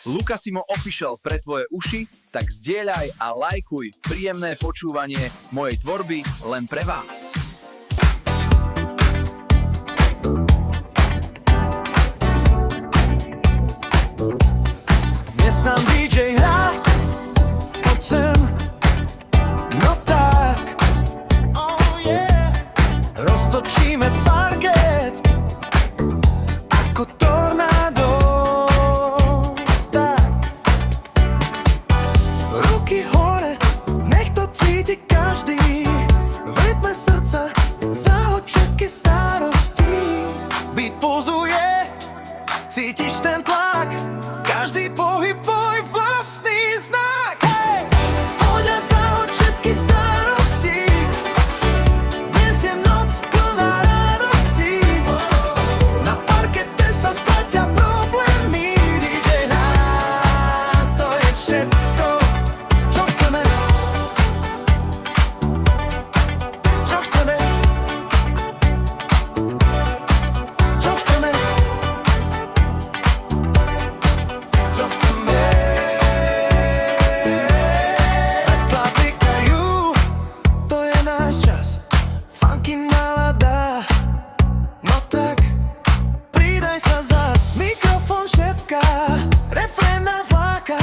Lukasimo Official pre tvoje uši, tak zdieľaj a lajkuj. Príjemné počúvanie mojej tvorby len pre vás. Dnes nám DJ hrá, poď sem, no tak, oh yeah. Roztočíme parket, ako tornádo, tak. Ruky hore, nech to cíti každý, v rytme srdca, zahoď všetky starosti. Beat pulzuje, cítiš ten tlak, každý pohyb tvoj vlastný znak. Hej! Poď a zahoď všetky starosti, dnes je noc plná radosti. Na parkete sa stratia problémy, DJ hrá, to je všetko, čo chceme. Čo chceme. Čo chceme. Čo chceme. Svetlá blikajú, to je náš čas. Funky nálada, no tak pridaj sa za mikrofón šepká, refrén nás láka.